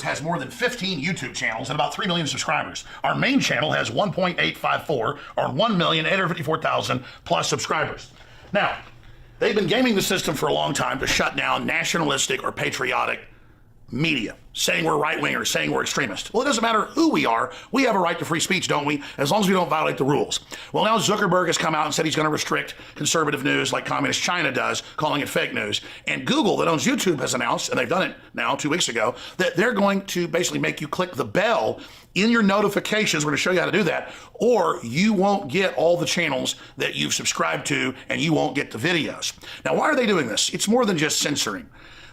has more than 15 YouTube channels and about 3 million subscribers. Our main channel has 1.854 or 1,854,000 plus subscribers. Now, they've been gaming the system for a long time to shut down nationalistic or patriotic media, saying we're right-wingers, saying we're extremists. Well, it doesn't matter who we are. We have a right to free speech, don't we? As long as we don't violate the rules. Well, now Zuckerberg has come out and said he's going to restrict conservative news like Communist China does, calling it fake news. And Google, that owns YouTube, has announced, and they've done it now 2 weeks ago, that they're going to basically make you click the bell in your notifications. We're going to show you how to do that, or you won't get all the channels that you've subscribed to, and you won't get the videos. Now, why are they doing this? It's more than just censoring.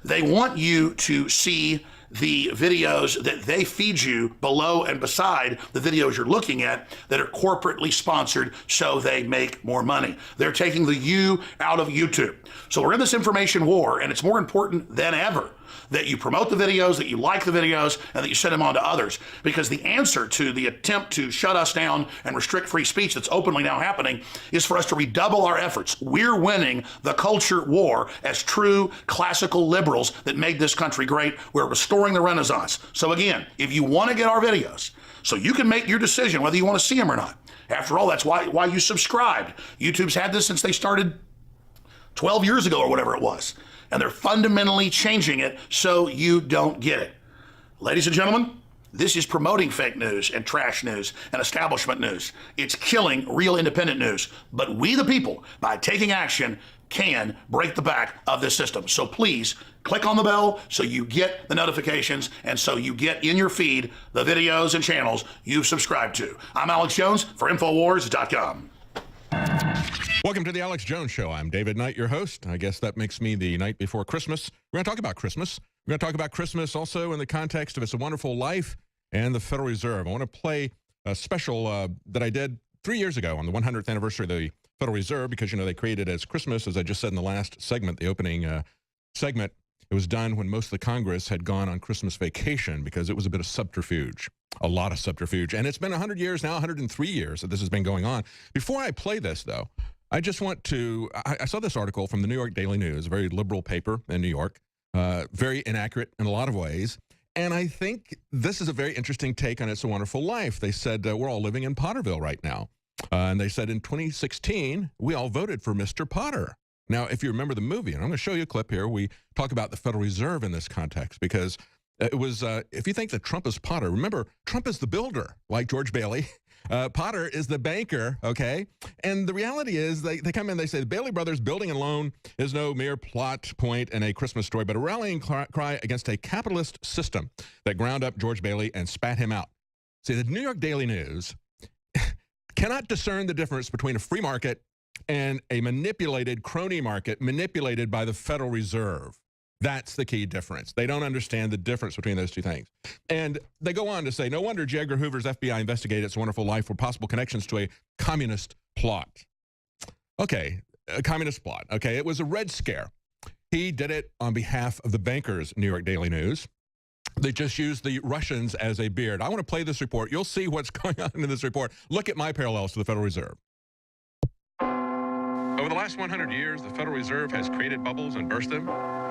They want you to see the videos that they feed you below and beside the videos you're looking at that are corporately sponsored so they make more money. They're taking the you out of YouTube. So we're in this information war, and it's more important than ever that you promote the videos, that you like the videos, and that you send them on to others. Because the answer to the attempt to shut us down and restrict free speech that's openly now happening is for us to redouble our efforts. We're winning the culture war as true classical liberals that made this country great. We're restoring the Renaissance. So again, if you want to get our videos, so you can make your decision whether you want to see them or not. After all, that's why you subscribed. YouTube's had this since they started 12 years ago or whatever it was. And they're fundamentally changing it so you don't get it. Ladies and gentlemen, this is promoting fake news and trash news and establishment news. It's killing real independent news. But we, the people, by taking action, can break the back of this system. So please click on the bell so you get the notifications and so you get in your feed the videos and channels you've subscribed to. I'm Alex Jones for Infowars.com. Welcome to the Alex Jones Show. I'm David Knight, your host. I guess that makes me the night before Christmas. We're going to talk about Christmas. We're going to talk about Christmas also in the context of It's a Wonderful Life and the Federal Reserve. I want to play a special that I did 3 years ago on the 100th anniversary of the Federal Reserve because, you know, they created it as Christmas, as I just said in the last segment, the opening segment. It was done when most of the Congress had gone on Christmas vacation because it was a bit of subterfuge, a lot of subterfuge. And it's been 100 years now, 103 years that this has been going on. Before I play this, though, I just want to, I saw this article from the New York Daily News, a very liberal paper in New York, very inaccurate in a lot of ways. And I think this is a very interesting take on It's a Wonderful Life. They said we're all living in Potterville right now. And they said in 2016, we all voted for Mr. Potter. Now, if you remember the movie, and I'm going to show you a clip here, we talk about the Federal Reserve in this context because it was, if you think that Trump is Potter, remember, Trump is the builder, like George Bailey. Potter is the banker, okay? And the reality is they come in, they say the Bailey brothers building a loan is no mere plot point in a Christmas story, but a rallying cry against a capitalist system that ground up George Bailey and spat him out. See, the New York Daily News cannot discern the difference between a free market and a manipulated crony market manipulated by the Federal Reserve. That's the key difference. They don't understand the difference between those two things. And they go on to say, no wonder J. Edgar Hoover's FBI investigated It's a Wonderful Life for possible connections to a communist plot. Okay, a communist plot. Okay, it was a Red Scare. He did it on behalf of the bankers, New York Daily News. They just used the Russians as a beard. I want to play this report. You'll see what's going on in this report. Look at my parallels to the Federal Reserve. Over the last 100 years, the Federal Reserve has created bubbles and burst them,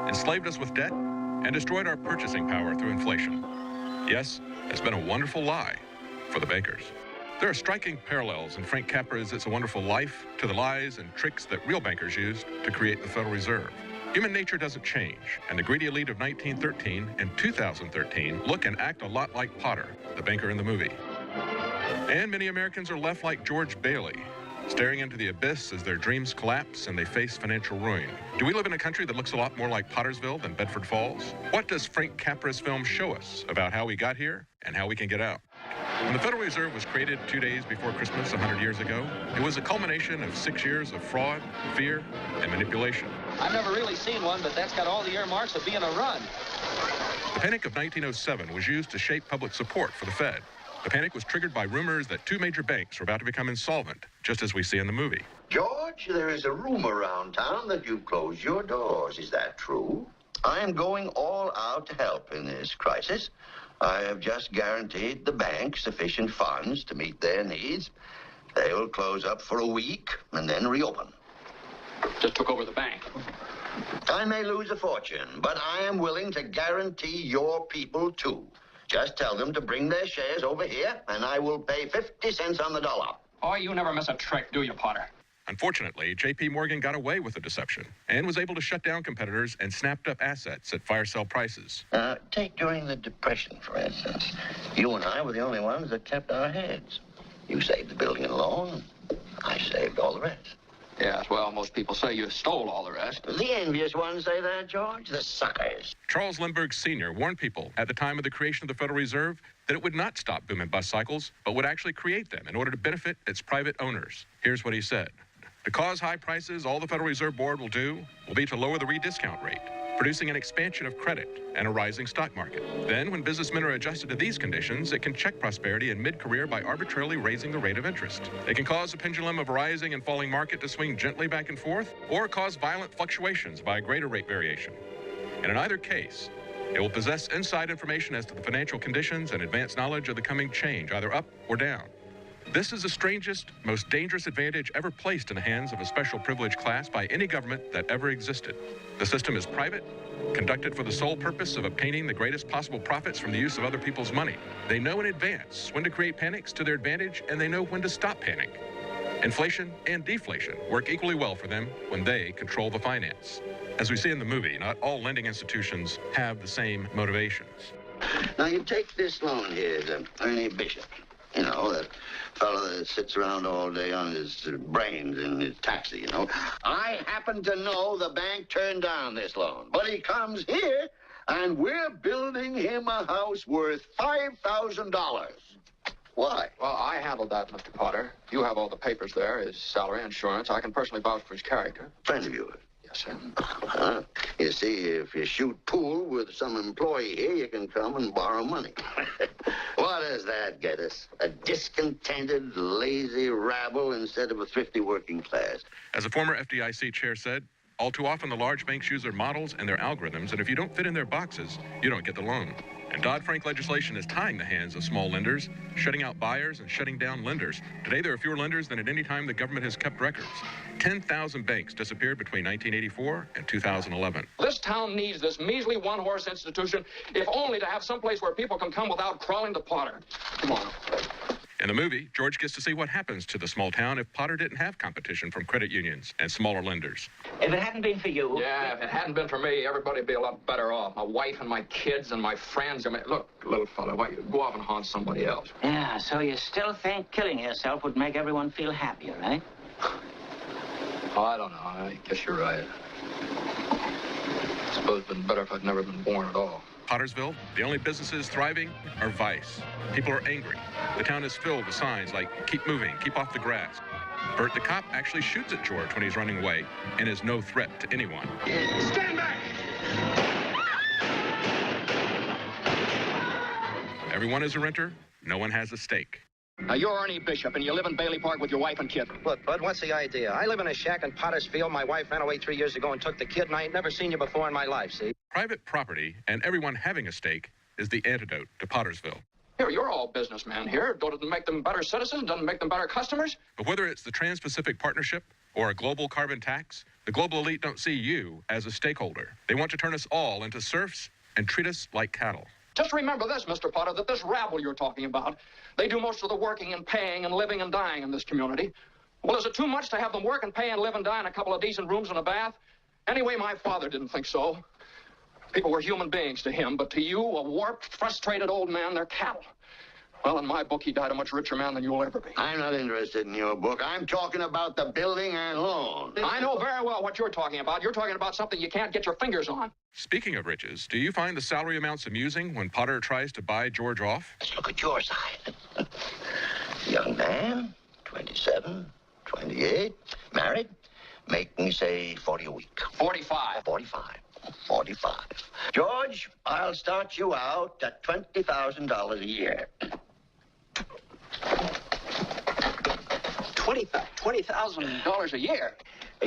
enslaved us with debt, and destroyed our purchasing power through inflation. Yes, it's been a wonderful lie for the bankers. There are striking parallels in Frank Capra's It's a Wonderful Life to the lies and tricks that real bankers used to create the Federal Reserve. Human nature doesn't change, and the greedy elite of 1913 and 2013 look and act a lot like Potter, the banker in the movie. And many Americans are left like George Bailey, staring into the abyss as their dreams collapse and they face financial ruin. Do we live in a country that looks a lot more like Pottersville than Bedford Falls? What does Frank Capra's film show us about how we got here and how we can get out? When the Federal Reserve was created 2 days before Christmas 100 years ago, it was a culmination of 6 years of fraud, fear, and manipulation. I've never really seen one, but that's got all the earmarks of being a run. The Panic of 1907 was used to shape public support for the Fed. The panic was triggered by rumors that 2 major banks were about to become insolvent, just as we see in the movie. George, there is a rumor around town that you've closed your doors. Is that true? I am going all out to help in this crisis. I have just guaranteed the bank sufficient funds to meet their needs. They will close up for a week and then reopen. Just took over the bank. I may lose a fortune, but I am willing to guarantee your people, too. Just tell them to bring their shares over here, and I will pay 50 cents on the dollar. Oh, you never miss a trick, do you, Potter? Unfortunately, J.P. Morgan got away with the deception and was able to shut down competitors and snapped up assets at fire sale prices. Take during the Depression, for instance. You and I were the only ones that kept our heads. You saved the building and loan. I saved all the rest. Yes, well, most people say you stole all the rest. The envious ones say that, George. The suckers. Charles Lindbergh Sr. warned people at the time of the creation of the Federal Reserve that it would not stop boom and bust cycles, but would actually create them in order to benefit its private owners. Here's what he said. To cause high prices, all the Federal Reserve Board will do will be to lower the rediscount rate, producing an expansion of credit and a rising stock market. Then, when businessmen are adjusted to these conditions, it can check prosperity in mid-career by arbitrarily raising the rate of interest. It can cause a pendulum of rising and falling market to swing gently back and forth, or cause violent fluctuations by a greater rate variation. And in either case, it will possess inside information as to the financial conditions and advanced knowledge of the coming change, either up or down. This is the strangest, most dangerous advantage ever placed in the hands of a special privileged class by any government that ever existed. The system is private, conducted for the sole purpose of obtaining the greatest possible profits from the use of other people's money. They know in advance when to create panics to their advantage, and they know when to stop panic. Inflation and deflation work equally well for them when they control the finance. As we see in the movie, not all lending institutions have the same motivations. Now, you take this loan here to Ernie Bishop. You know, that fellow that sits around all day on his brains in his taxi, you know. I happen to know the bank turned down this loan, but he comes here, and we're building him a house worth $5,000. Why? Well, I handled that, Mr. Potter. You have all the papers there, his salary, insurance. I can personally vouch for his character. Friend of yours. Yes, sir. You see, if you shoot pool with some employee here, you can come and borrow money. What does that get us? A discontented, lazy rabble instead of a thrifty working class. As a former FDIC chair said, all too often the large banks use their models and their algorithms, and if you don't fit in their boxes, you don't get the loan. And Dodd-Frank legislation is tying the hands of small lenders, shutting out buyers and shutting down lenders. Today, there are fewer lenders than at any time the government has kept records. 10,000 banks disappeared between 1984 and 2011. This town needs this measly one-horse institution, if only to have someplace where people can come without crawling to Potter. Come on. In the movie, George gets to see what happens to the small town if Potter didn't have competition from credit unions and smaller lenders. If it hadn't been for you... Yeah, if it hadn't been for me, everybody'd be a lot better off. My wife and my kids and my friends. I mean, look, little fella, why you go off and haunt somebody else? Yeah, so you still think killing yourself would make everyone feel happier, eh? Oh, I don't know. I guess you're right. I suppose it'd been better if I'd never been born at all. Pottersville, the only businesses thriving are vice. People are angry. The town is filled with signs like, keep moving, keep off the grass. Bert the cop actually shoots at George when he's running away and is no threat to anyone. Stand back! Everyone is a renter. No one has a stake. Now, you're Ernie Bishop, and you live in Bailey Park with your wife and kid. Look, Bud, what's the idea? I live in a shack in Pottersfield. My wife ran away 3 years ago and took the kid, and I ain't never seen you before in my life, see? Private property and everyone having a stake is the antidote to Pottersville. Here, you're all businessmen here. Doesn't it make them better citizens? Doesn't make them better customers? But whether it's the Trans-Pacific Partnership or a global carbon tax, the global elite don't see you as a stakeholder. They want to turn us all into serfs and treat us like cattle. Just remember this, Mr. Potter, that this rabble you're talking about, they do most of the working and paying and living and dying in this community. Well, is it too much to have them work and pay and live and die in a couple of decent rooms and a bath? Anyway, my father didn't think so. People were human beings to him, but to you, a warped, frustrated old man, they're cattle. Well, in my book, he died a much richer man than you'll ever be. I'm not interested in your book. I'm talking about the building and loan. I know very well what you're talking about. You're talking about something you can't get your fingers on. Speaking of riches, do you find the salary amounts amusing when Potter tries to buy George off? Let's look at your side. Young man, 27, 28, married, making, say, 40 a week. 45. 45. George, I'll start you out at $20,000 a year. $20,000 a year?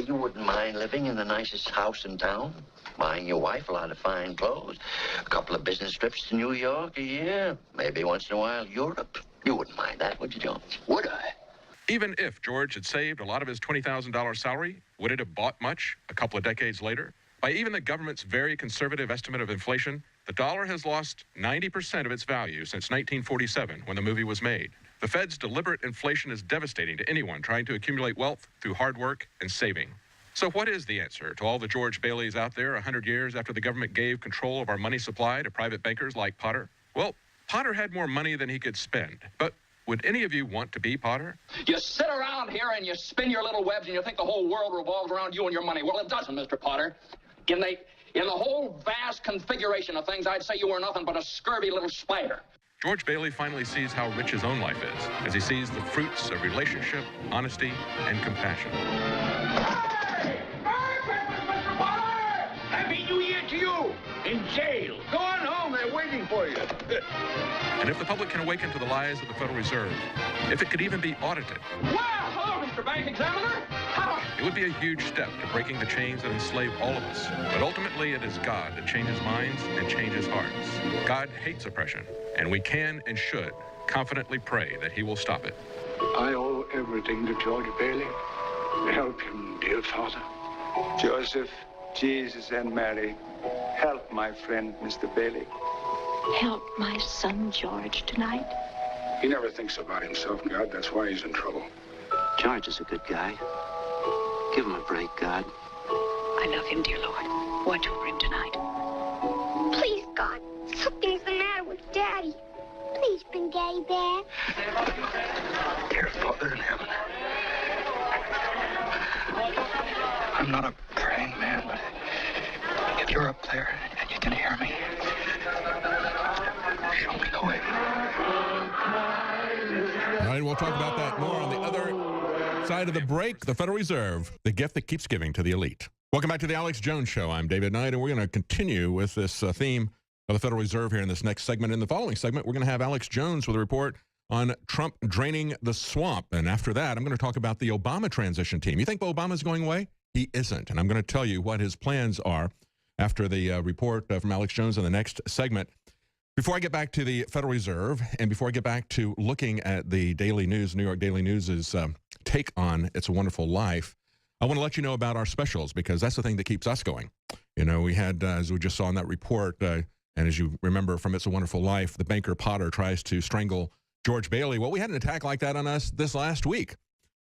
You wouldn't mind living in the nicest house in town? Buying your wife a lot of fine clothes, a couple of business trips to New York a year, maybe once in a while Europe. You wouldn't mind that, would you, Jones? Would I? Even if George had saved a lot of his $20,000 salary, would it have bought much a couple of decades later? By even the government's very conservative estimate of inflation, The dollar has lost 90% of its value since 1947, when the movie was made. The Fed's deliberate inflation is devastating to anyone trying to accumulate wealth through hard work and saving. So what is the answer to all the George Baileys out there 100 years after the government gave control of our money supply to private bankers like Potter? Well, Potter had more money than he could spend. But would any of you want to be Potter? You sit around here and you spin your little webs and you think the whole world revolves around you and your money. Well, it doesn't, Mr. Potter. In the whole vast configuration of things, I'd say you were nothing but a scurvy little spider. George Bailey finally sees how rich his own life is, as he sees the fruits of relationship, honesty, and compassion. Hey! Merry Christmas, Mr. Potter! Happy New Year to you! In jail. Go on home, they're waiting for you. And if the public can awaken to the lies of the Federal Reserve, if it could even be audited, Well, hello, Mr. Bank Examiner. it would be a huge step to breaking the chains that enslave all of us. But ultimately, it is God that changes minds and changes hearts. God hates oppression, and we can and should confidently pray that he will stop it. I owe everything to George Bailey. Help him, dear Father. Joseph, Jesus, and Mary, help my friend, Mr. Bailey. Help my son George tonight. He never thinks about himself, God. That's why he's in trouble. George is a good guy. Give him a break, God. I love him, dear Lord. Watch over him tonight. Please, God, something's the matter with Daddy. Please bring Daddy back. Dear Father in heaven, I'm not a praying man, but if you're up there and you can hear me, show me the way. All right, we'll talk about that more on the other side of the break. The Federal Reserve, the gift that keeps giving to the elite. Welcome back to the Alex Jones Show. I'm David Knight, and we're going to continue with this theme of the Federal Reserve here in this next segment. In the following segment, we're going to have Alex Jones with a report on Trump draining the swamp. And after that, I'm going to talk about the Obama transition team. You think Obama's going away? He isn't. And I'm going to tell you what his plans are after the report from Alex Jones in the next segment. Before I get back to the Federal Reserve, and before I get back to looking at the Daily News, New York Daily News' take on It's a Wonderful Life, I want to let you know about our specials, because that's the thing that keeps us going. You know, we had, as we just saw in that report, and as you remember from It's a Wonderful Life, the banker Potter tries to strangle George Bailey. Well, we had an attack like that on us this last week,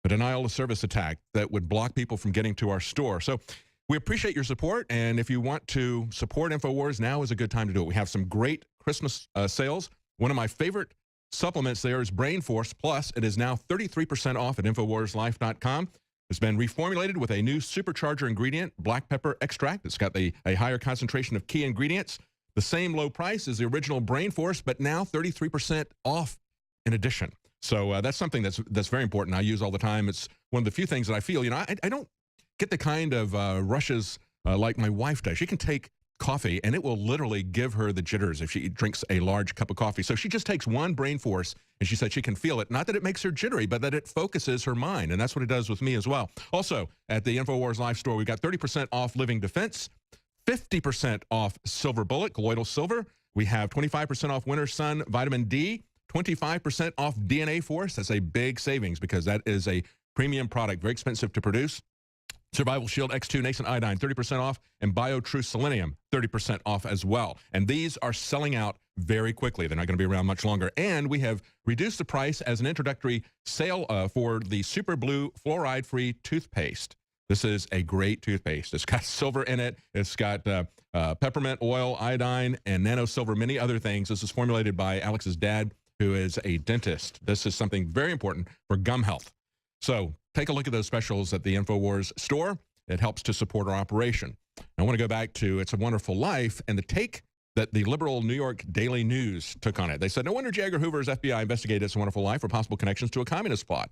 a denial of service attack that would block people from getting to our store. So we appreciate your support, and if you want to support InfoWars, now is a good time to do it. We have some great Christmas sales. One of my favorite supplements there is Brain Force Plus. It is now 33% off at InfoWarsLife.com. It's been reformulated with a new supercharger ingredient, black pepper extract. It's got a higher concentration of key ingredients. The same low price as the original Brain Force, but now 33% off in addition. So that's something that's very important. I use all the time. It's one of the few things that I feel, you know, I don't get the kind of rushes like my wife does. She can take coffee and it will literally give her the jitters if she drinks a large cup of coffee. So she just takes one Brain Force and she said she can feel it. Not that it makes her jittery, but that it focuses her mind. And that's what it does with me as well. Also, at the InfoWars Live store, we've got 30% off Living Defense, 50% off Silver Bullet, Colloidal Silver. We have 25% off Winter Sun Vitamin D, 25% off DNA Force. That's a big savings because that is a premium product, very expensive to produce. Survival Shield X2 Nascent Iodine, 30% off, and BioTrue Selenium, 30% off as well. And these are selling out very quickly. They're not going to be around much longer. And we have reduced the price as an introductory sale for the Super Blue Fluoride-Free Toothpaste. This is a great toothpaste. It's got silver in it. It's got peppermint oil, iodine, and nano silver, many other things. This is formulated by Alex's dad, who is a dentist. This is something very important for gum health. So take a look at those specials at the InfoWars store. It helps to support our operation. I want to go back to It's a Wonderful Life and the take that the liberal New York Daily News took on it. They said, no wonder J. Edgar Hoover's FBI investigated It's a Wonderful Life for possible connections to a communist plot.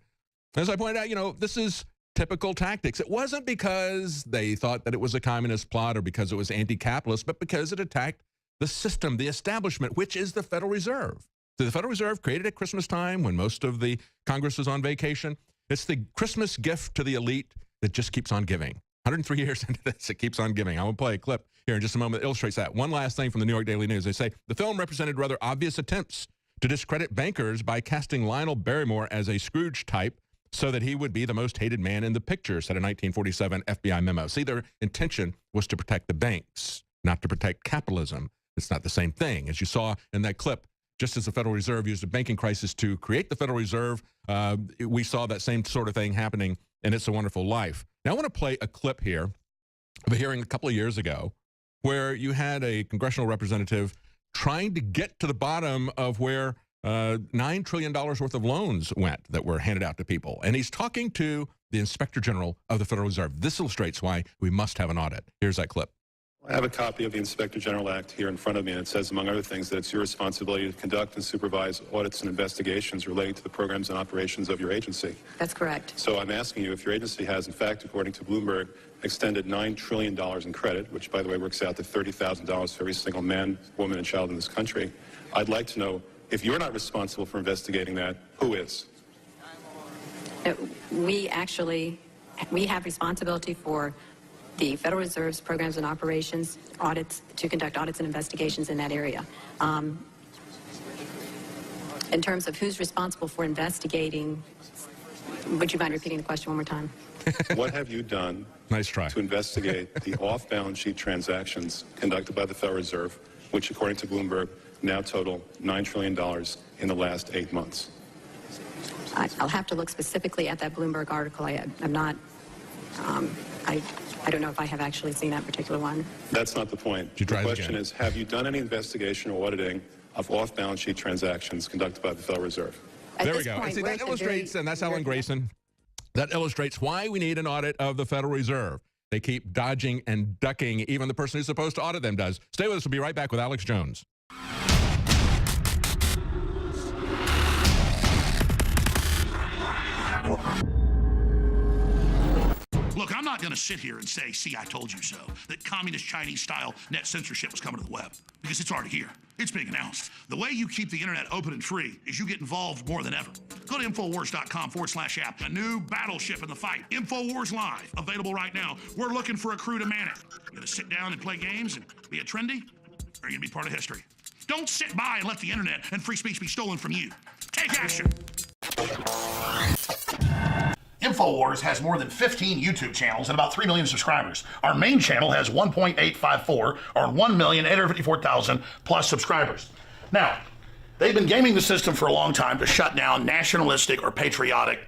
As I pointed out, you know, this is typical tactics. It wasn't because they thought that it was a communist plot or because it was anti-capitalist, but because it attacked the system, the establishment, which is the Federal Reserve. So the Federal Reserve created at Christmas time when most of the Congress is on vacation. It's the Christmas gift to the elite that just keeps on giving. 103 years into this, it keeps on giving. I will play a clip here in just a moment that illustrates that. One last thing from the New York Daily News. They say, the film represented rather obvious attempts to discredit bankers by casting Lionel Barrymore as a Scrooge type so that he would be the most hated man in the picture, said a 1947 FBI memo. See, their intention was to protect the banks, not to protect capitalism. It's not the same thing. As you saw in that clip, just as the Federal Reserve used a banking crisis to create the Federal Reserve, we saw that same sort of thing happening in It's a Wonderful Life. Now, I want to play a clip here of a hearing a couple of years ago where you had a congressional representative trying to get to the bottom of where $9 trillion worth of loans went that were handed out to people. And he's talking to the Inspector General of the Federal Reserve. This illustrates why we must have an audit. Here's that clip. I have a copy of the Inspector General Act here in front of me, and it says, among other things, that it's your responsibility to conduct and supervise audits and investigations relating to the programs and operations of your agency. That's correct. So I'm asking you if your agency has, in fact, according to Bloomberg, extended $9 trillion in credit, which, by the way, works out to $30,000 for every single man, woman, and child in this country. I'd like to know, if you're not responsible for investigating that, who is? We have responsibility for the Federal Reserve's programs and operations audits, to conduct audits and investigations in that area. In terms of who's responsible for investigating, would you mind repeating the question one more time? What have you done nice try. to investigate the off-balance sheet transactions conducted by the Federal Reserve, which, according to Bloomberg, now total $9 trillion in the last 8 months? I'll have to look specifically at that Bloomberg article. I'm not, I don't know if I have actually seen that particular one. That's not the point. The question is, have you done any investigation or auditing of off-balance sheet transactions conducted by the Federal Reserve? There we go. And see, that illustrates, and that's Alan Grayson, that illustrates why we need an audit of the Federal Reserve. They keep dodging and ducking. Even the person who's supposed to audit them does. Stay with us. We'll be right back with Alex Jones. Look, I'm not going to sit here and say, see, I told you so, that communist Chinese-style net censorship was coming to the web, because it's already here. It's being announced. The way you keep the internet open and free is you get involved more than ever. Go to Infowars.com/app. A new battleship in the fight. Infowars Live. Available right now. We're looking for a crew to man it. You going to sit down and play games and be a trendy? Or are you going to be part of history? Don't sit by and let the internet and free speech be stolen from you. Take action. Infowars has more than 15 YouTube channels and about 3 million subscribers. Our main channel has 1.854 or 1,854,000 plus subscribers. Now, they've been gaming the system for a long time to shut down nationalistic or patriotic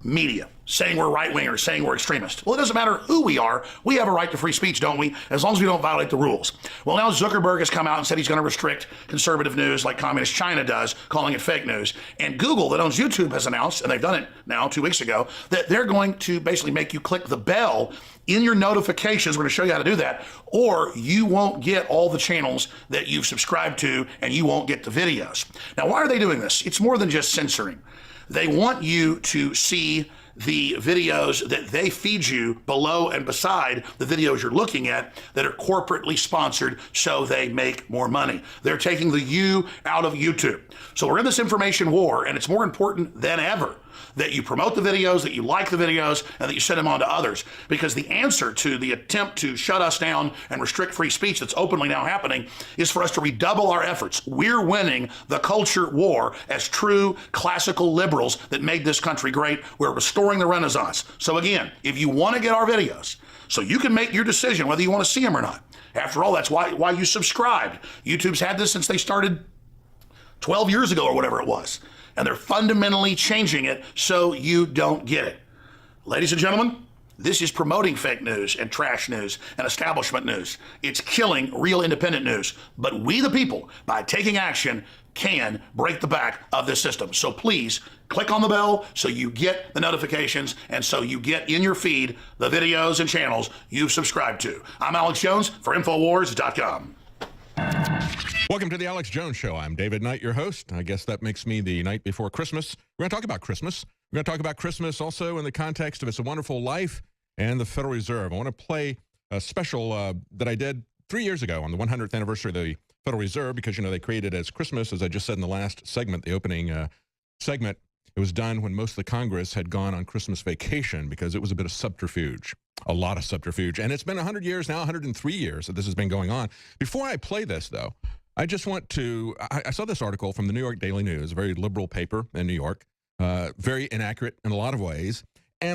media, saying we're right-wingers, saying we're extremists. Well, it doesn't matter who we are. We have a right to free speech, don't we? As long as we don't violate the rules. Well, now Zuckerberg has come out and said he's going to restrict conservative news like communist China does, calling it fake news. And Google, that owns YouTube, has announced, and they've done it now 2 weeks ago, that they're going to basically make you click the bell in your notifications. We're going to show you how to do that, or you won't get all the channels that you've subscribed to, and you won't get the videos. Now, why are they doing this? It's more than just censoring. They want you to see the videos that they feed you below and beside the videos you're looking at that are corporately sponsored so they make more money. They're taking the you out of YouTube. So we're in this information war, and it's more important than ever that you promote the videos, that you like the videos, and that you send them on to others. Because the answer to the attempt to shut us down and restrict free speech that's openly now happening is for us to redouble our efforts. We're winning the culture war as true classical liberals that made this country great. We're restoring the Renaissance. So again, if you want to get our videos, so you can make your decision whether you want to see them or not. After all, that's why you subscribed. YouTube's had this since they started 12 years ago or whatever it was. And they're fundamentally changing it so you don't get it. Ladies and gentlemen, this is promoting fake news and trash news and establishment news. It's killing real independent news. But we, the people, by taking action, can break the back of this system. So please click on the bell so you get the notifications and so you get in your feed the videos and channels you've subscribed to. I'm Alex Jones for Infowars.com. Welcome to the Alex Jones Show. I'm David Knight, your host. I guess that makes me the night before Christmas. We're going to talk about Christmas. We're going to talk about Christmas also in the context of It's a Wonderful Life and the Federal Reserve. I want to play a special that I did 3 years ago on the 100th anniversary of the Federal Reserve because, you know, they created it as Christmas, as I just said in the last segment, the opening segment. It was done when most of the Congress had gone on Christmas vacation because it was a bit of subterfuge, a lot of subterfuge. And it's been 100 years now, 103 years that this has been going on. Before I play this, though, I just want to, I saw this article from the New York Daily News, a very liberal paper in New York, very inaccurate in a lot of ways. And